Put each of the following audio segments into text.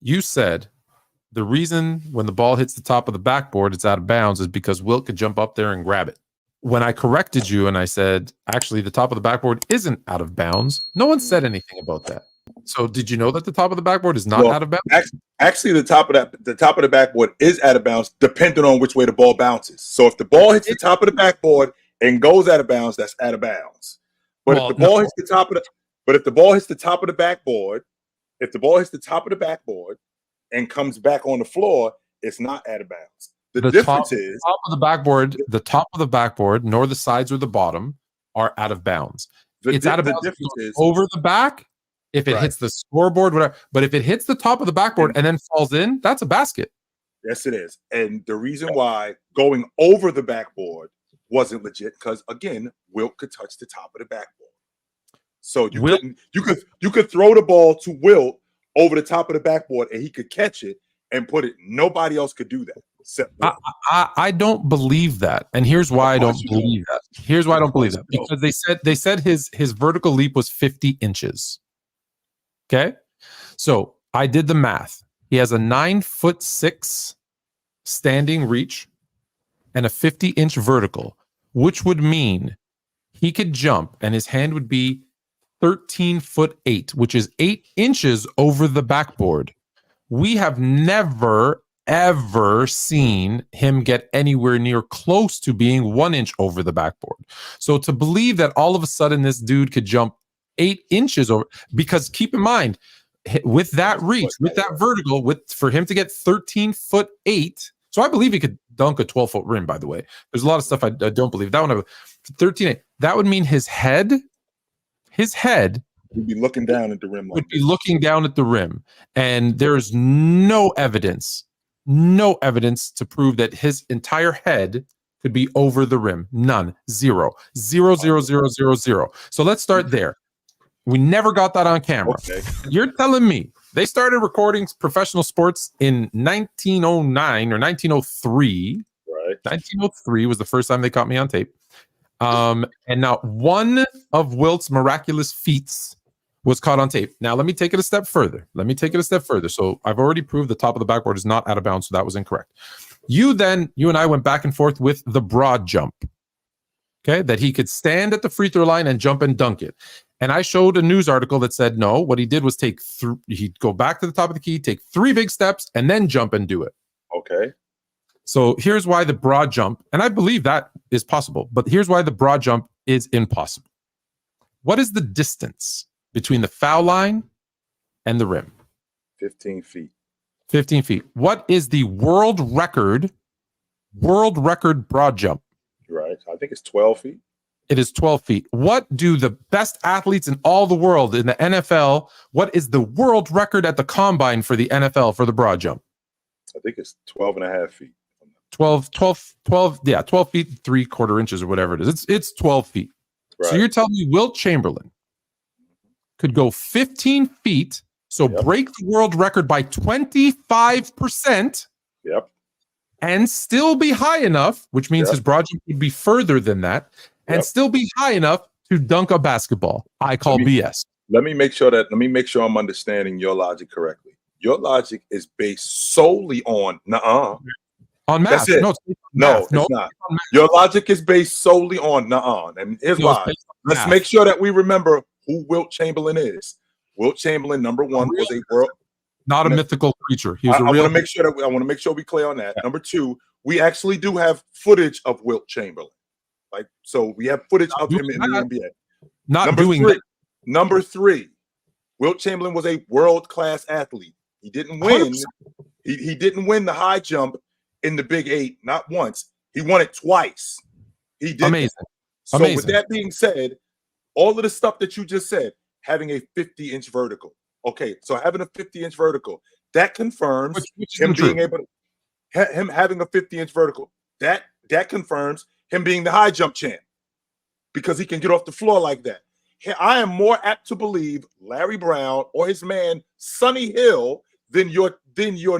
You said the reason when the ball hits the top of the backboard, it's out of bounds is because Wilt could jump up there and grab it. When I corrected you and I said, actually, the top of the backboard isn't out of bounds, no one said anything about that. So did you know that the top of the backboard is not out of bounds? Actually, the top of the backboard is out of bounds, depending on which way the ball bounces. So if the ball hits the top of the backboard and goes out of bounds, that's out of bounds. But if the ball hits the top of the backboard, and comes back on the floor, it's not out of bounds. The difference is the top of the backboard, nor the sides or the bottom are out of bounds. It's out of bounds over the back if it hits the scoreboard, whatever. But if it hits the top of the backboard and then falls in, that's a basket. Yes, it is. And the reason why going over the backboard wasn't legit, because again, Wilt could touch the top of the backboard. So you could throw the ball to Wilt over the top of the backboard and he could catch it and put it. Nobody else could do that. I don't believe that. And here's why I don't believe that. Here's why I don't believe that. Because they said his vertical leap was 50 inches. Okay. So I did the math. He has a 9'6" standing reach and a 50-inch vertical, which would mean he could jump and his hand would be 13'8", which is 8 inches over the backboard. We have never, ever seen him get anywhere near close to being 1 inch over the backboard. So to believe that all of a sudden this dude could jump 8 inches over, because keep in mind, with that reach, with that vertical, for him to get 13'8", so I believe he could dunk a 12-foot rim, by the way. There's a lot of stuff I don't believe. That one, 13'8", that would mean his head would be looking down at the rim. And there's no evidence to prove that his entire head could be over the rim. None. Zero. So let's start there. We never got that on camera. Okay. You're telling me they started recording professional sports in 1909 or 1903. Right. 1903 was the first time they caught me on tape. And now one of Wilt's miraculous feats was caught on tape. Now let me take it a step further. So I've already proved the top of the backboard is not out of bounds, so that was incorrect. You and I went back and forth with the broad jump. Okay, that he could stand at the free throw line and jump and dunk it. And I showed a news article that said no. What he did was he'd go back to the top of the key, take 3 big steps, and then jump and do it. Okay. So here's why the broad jump, and I believe that is possible, but here's why the broad jump is impossible. What is the distance between the foul line and the rim? 15 feet. 15 feet. What is the world record broad jump? Right. I think it's 12 feet. It is 12 feet. What do the best athletes in all the world in the NFL, what is the world record at the combine for the NFL for the broad jump? I think it's 12 and a half feet. 12 feet, 3/4 inches or whatever it is. It's 12 feet. Right. So you're telling me Wilt Chamberlain could go 15 feet, so break the world record by 25%. Yep. And still be high enough, which means his broad jump would be further than that, and still be high enough to dunk a basketball. I call BS. Let me make sure I'm understanding your logic correctly. Your logic is based solely on on math. That's it. No, it's not. Your logic is based solely on and here's why. Let's make sure that we remember who Wilt Chamberlain is. Wilt Chamberlain, number one, was a world. Not a mythical creature. He was I want to make sure we clear on that. Yeah. Number two, we actually do have footage of Wilt Chamberlain. So we have footage of him in the NBA. Number three, Wilt Chamberlain was a world-class athlete. He didn't win. He didn't win the high jump in the Big 8, not once. He won it twice. He did. Amazing. So with that being said, all of the stuff that you just said, having a 50-inch vertical. Okay, so having a 50-inch vertical, that confirms him being able to him having a 50-inch vertical. That confirms him being the high jump champ because he can get off the floor like that. I am more apt to believe Larry Brown or his man Sonny Hill than your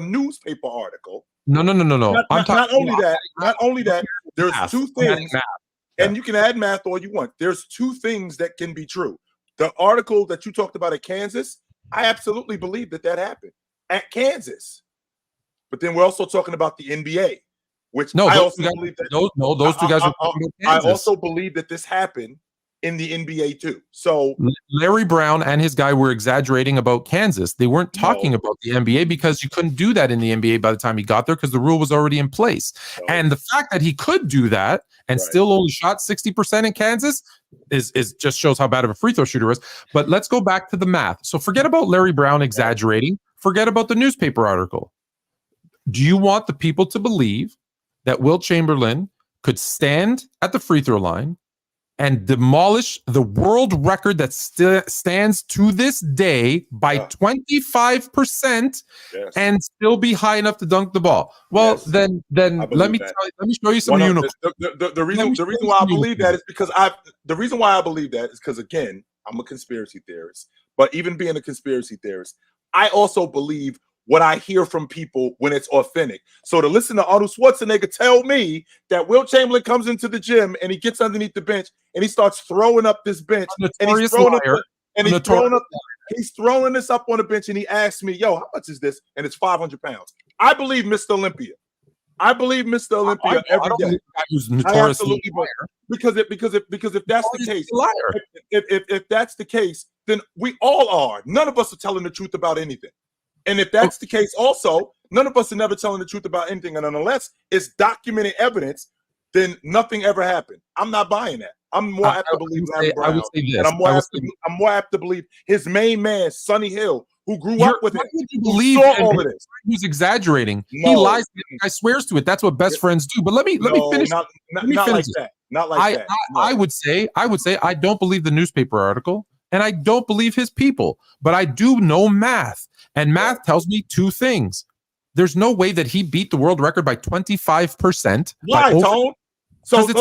newspaper article. No. Not only that, there's two things, and you can add math all you want. There's two things that can be true. The article that you talked about at Kansas, I absolutely believe that happened. at Kansas. But then we're also talking about the NBA, which no, I those also two guys, believe that those two guys were talking about I Kansas. also believe that this happened in the NBA too. So Larry Brown and his guy were exaggerating about Kansas. They weren't talking about the NBA because you couldn't do that in the NBA by the time he got there because the rule was already in place. And the fact that he could do that and still only shot 60% in Kansas is just shows how bad of a free throw shooter is. But let's go back to the math. So forget about Larry Brown exaggerating. Forget about the newspaper article. Do you want the people to believe that Wilt Chamberlain could stand at the free throw line and demolish the world record that stands to this day by 25% and still be high enough to dunk the ball? Well, then let me show you some unicorns. The reason why I believe that is because again, I'm a conspiracy theorist. But even being a conspiracy theorist, I also believe what I hear from people when it's authentic. So to listen to Arnold Schwarzenegger tell me that Wilt Chamberlain comes into the gym and he gets underneath the bench and he starts throwing up this bench and he's throwing this up on the bench and he asks me, yo, how much is this? And it's 500 pounds. I believe Mr. Olympia. I believe Mr. Olympia every day. I absolutely because if that's the case, if that's the case, then we all are. None of us are telling the truth about anything. And if that's the case, also, none of us are never telling the truth about anything. And unless it's documented evidence, then nothing ever happened. I'm not buying that. I'm more apt to believe Larry Brown, and I'm more apt to believe his main man, Sonny Hill, who grew up with him. Believe all of this. He's exaggerating. No. He lies. I swears to it. That's what best friends do. But let me finish. Not like that. Not like that. No. I would say I don't believe the newspaper article, and I don't believe his people. But I do know math. And math tells me two things. There's no way that he beat the world record by 25%. Why, Tone? So here's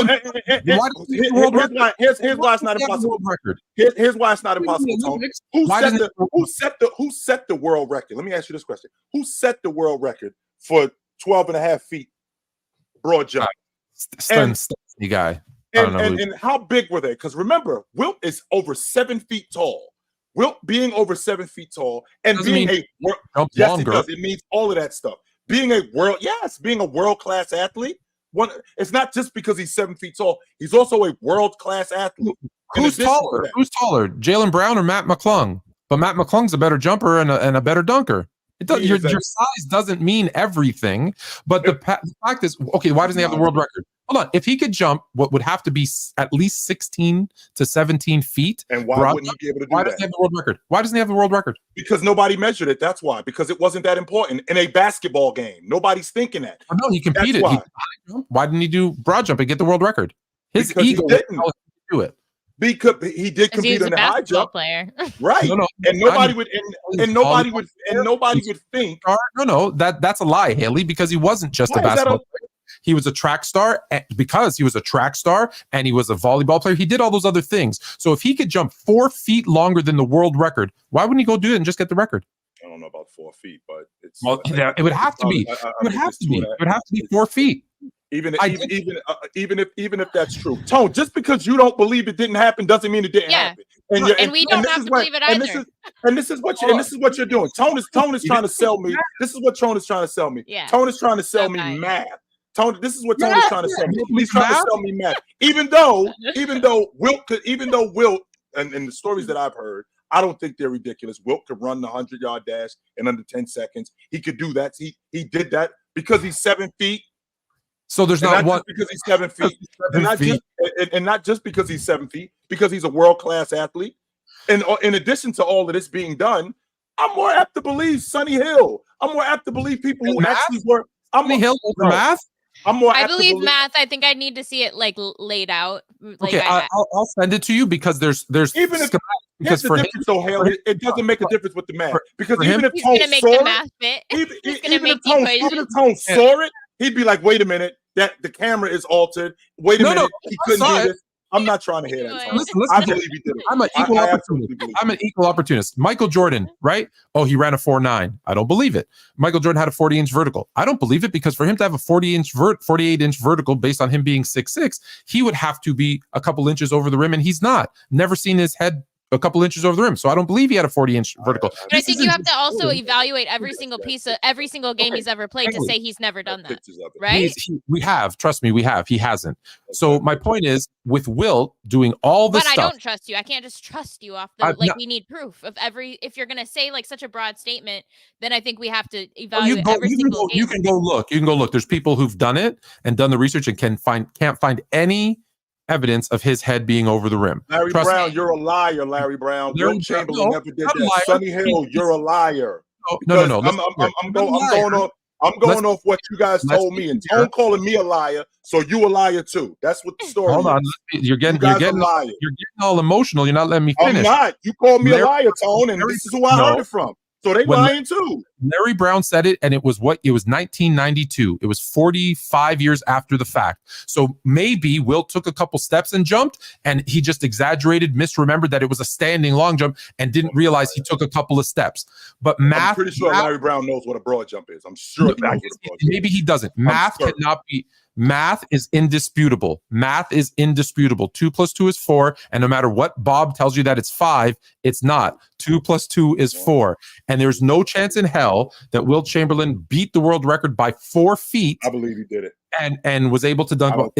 why it's not impossible. Here's why it's not impossible, Tone. Who set the world record? Let me ask you this question. Who set the world record for 12.5 feet broad jump? Stunny guy. And how big were they? Because remember, Wilt is over 7 feet tall. Wilt being over 7 feet tall and being it does. It means all of that stuff. Being a world-class athlete. It's not just because he's 7 feet tall. He's also a world-class athlete. Who's taller? Jaylen Brown or Matt McClung? But Matt McClung's a better jumper and a better dunker. It does, your size doesn't mean everything. But the fact is, okay, why doesn't he have the world record? Hold on. If he could jump what would have to be at least 16 to 17 feet. And why wouldn't he be able to do that? Why doesn't he have the world record? Why doesn't he have the world record? Because nobody measured it. That's why. Because it wasn't that important in a basketball game. Nobody's thinking that. Oh, no, he competed. Why didn't he do broad jump and get the world record? His ego didn't do it. Because he did compete in the high jump player. Right. No, and nobody would think. No, that's a lie, Haley, because he wasn't just a basketball player. He was a track star because he was a track star and he was a volleyball player. He did all those other things. So if he could jump 4 feet longer than the world record, why wouldn't he go do it and just get the record? I don't know about 4 feet, but it's it would have to be. It would have to be. It would have to be 4 feet. Even if that's true, Tone. Just because you don't believe it didn't happen doesn't mean it didn't happen. And we don't have to believe it either. And this is what you're doing. Tone is trying to sell me. This is what Tone is trying to sell me. Yeah. Tone is trying to sell me math. Tone, this is what Tone is trying to sell me. He's trying to sell me math. Even though Wilt and the stories that I've heard, I don't think they're ridiculous. Wilt could run the 100-yard dash in under 10 seconds. He could do that. He did that because he's 7 feet. So there's not one because he's 7 feet, and not just because he's 7 feet, because he's a world-class athlete. And in addition to all of this being done, I'm more apt to believe Sonny Hill. I'm more apt to believe people who actually were. Sonny Hill over math. I believe math. I think I need to see it laid out. Okay, I'll send it to you because there's even if because for him, it doesn't make a difference with the math because even if Tone saw it, even if Tone saw it, he'd be like, "Wait a minute, that the camera is altered. Wait a minute, he couldn't do this." I'm not trying to hear that. Listen, I believe he did it. I'm an equal opportunist. I'm an equal opportunist. Michael Jordan, right? Oh, he ran a 4.9. I don't believe it. Michael Jordan had a 40-inch vertical. I don't believe it because for him to have a 48-inch vertical based on him being 6'6", he would have to be a couple inches over the rim, and he's not. Never seen his head a couple inches over the rim. So I don't believe he had a 40-inch vertical. But I think you have to also evaluate every single piece of every single game he's ever played to say he's never done that, right? We have. Trust me, we have. He hasn't. So my point is, with Wilt doing all this stuff. But I don't trust you. I can't just trust you off the we need proof of every. If you're gonna say like such a broad statement, then I think we have to evaluate every single game. You can go look. You can go look. There's people who've done it and done the research and can't find any evidence of his head being over the rim. Larry Brown, you're a liar, Larry Brown. Wilt Chamberlain never did that. Sonny Hill, you're a liar. No. I'm going off what you guys told me, and Tone calling me a liar, so you a liar too. That's what the story is. Hold on, you're getting all emotional. You're not letting me finish. I'm not. You called me a liar, Tone, and this is who I heard it from. So they lying too. Larry Brown said it, and it was 1992. It was 45 years after the fact. So maybe Wilt took a couple steps and jumped, and he just exaggerated, misremembered that it was a standing long jump, and didn't realize he took a couple of steps. But math, I'm pretty sure Larry Brown knows what a broad jump is. I'm sure. Maybe he doesn't. Math cannot be. Math is indisputable. Math is indisputable. 2 + 2 is 4. And no matter what Bob tells you that it's 5, it's not. 2 + 2 is 4. And there's no chance in hell that Wilt Chamberlain beat the world record by 4 feet. I believe he did it. And was able to dunk. I don't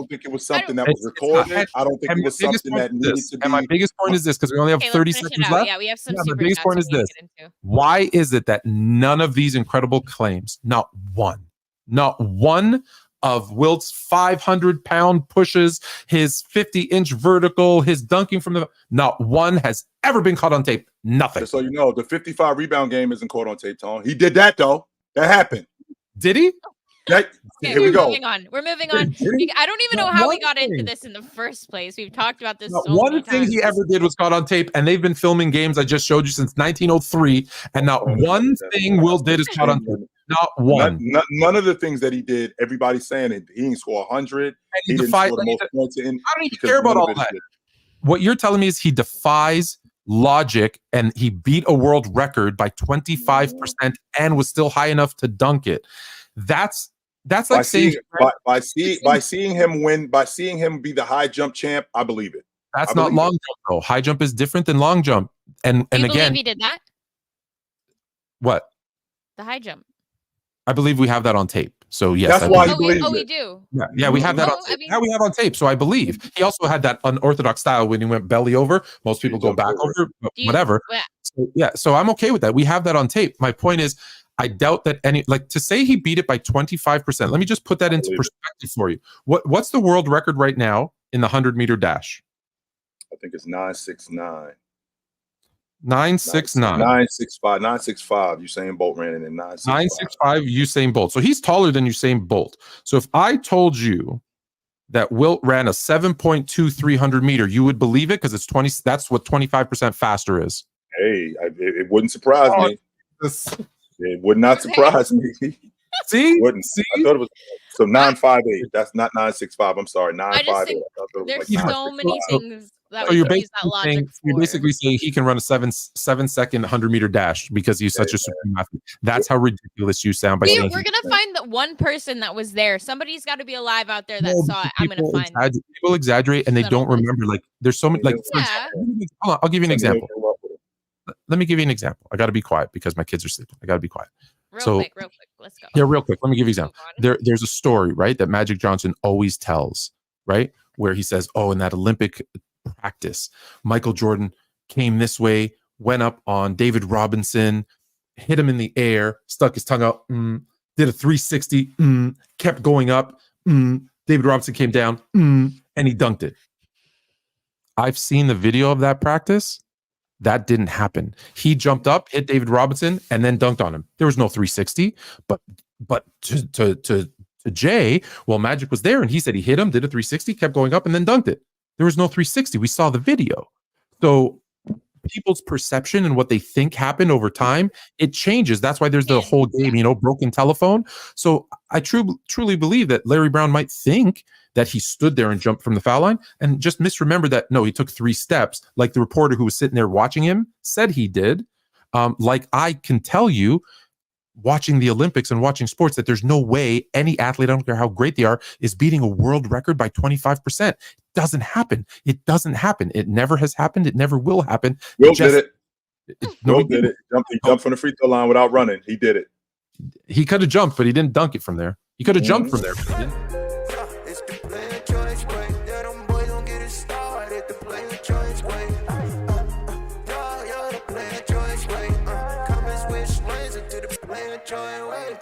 think it was something that was recorded. I don't think it was something that needed to be. And my biggest point is this, because we only have 30 seconds left. Yeah, we have some. My biggest point is this. Why is it that none of these incredible claims, not one of Wilt's 500-pound pushes, his 50-inch vertical, his dunking from the, not one has ever been caught on tape. Nothing. Just so you know, the 55 rebound game isn't caught on tape, Tone. He did that though. That happened. Did he? Okay, here we go. We're moving on. I don't even know how we got into this in the first place. We've talked about this. One thing he ever did was caught on tape, and they've been filming games I just showed you since 1903, and not one thing Wilt did is caught on tape. Not one. None of the things that he did, everybody's saying it. He didn't score 100. He didn't score the most points in. I don't even care about all that. What you're telling me is he defies logic, and he beat a world record by 25% and was still high enough to dunk it. That's like saying by seeing him win, by seeing him be the high jump champ, I believe it. That's not long jump though. High jump is different than long jump. And you again, believe he did that? What? The high jump. I believe we have that on tape. So yes, that's why you believe we do. Yeah, we have that on tape. We have on tape. So I believe he also had that unorthodox style when he went belly over. Most people go back over, whatever. So I'm okay with that. We have that on tape. My point is, I doubt that to say he beat it by 25%. Let me just put that into perspective for you. What's the world record right now in the 100-meter dash? I think it's 969. 969. 965. 965. Usain Bolt ran it in 965. 965. Usain Bolt. So he's taller than Usain Bolt. So if I told you that Wilt ran a 7.2 300-meter, you would believe it because it's 20. That's what 25% faster is. Hey, it wouldn't surprise me. It would not surprise me. See? I thought it was 958. That's not 965. I'm sorry, 958. There's so many things that so you're basically saying he can run a 7-second 100-meter dash because he's such a supreme athlete. That's how ridiculous you sound. We're gonna find that one person that was there. Somebody's got to be alive out there that saw it. I'm gonna find people exaggerate and they don't remember. Like there's so many. Like hold on, I'll give you an example. Let me give you an example. I got to be quiet because my kids are sleeping. I got to be quiet. Real quick. Let's go. Yeah, real quick. Let me give you an example. There's a story, right, that Magic Johnson always tells, right, where he says, "Oh, in that Olympic practice, Michael Jordan came this way, went up on David Robinson, hit him in the air, stuck his tongue out, did a 360, kept going up, David Robinson came down, and he dunked it." I've seen the video of that practice. That didn't happen. He jumped up, hit David Robinson, and then dunked on him. There was no 360, but to Jay, well, Magic was there, and he said he hit him, did a 360, kept going up, and then dunked it. There was no 360. We saw the video. So people's perception and what they think happened over time, it changes. That's why there's the whole game, broken telephone. So I truly believe that Larry Brown might think that he stood there and jumped from the foul line and just misremembered that, no, he took 3 steps, like the reporter who was sitting there watching him said he did. Like I can tell you, watching the Olympics and watching sports that there's no way any athlete, I don't care how great they are, is beating a world record by 25%. It doesn't happen. It doesn't happen. It never has happened. It never will happen. Wilt did it. Wilt did it. He jumped from the free throw line without running. He did it. He could have jumped, but he didn't dunk it from there. He could have jumped from there, but he didn't. Enjoy, wait,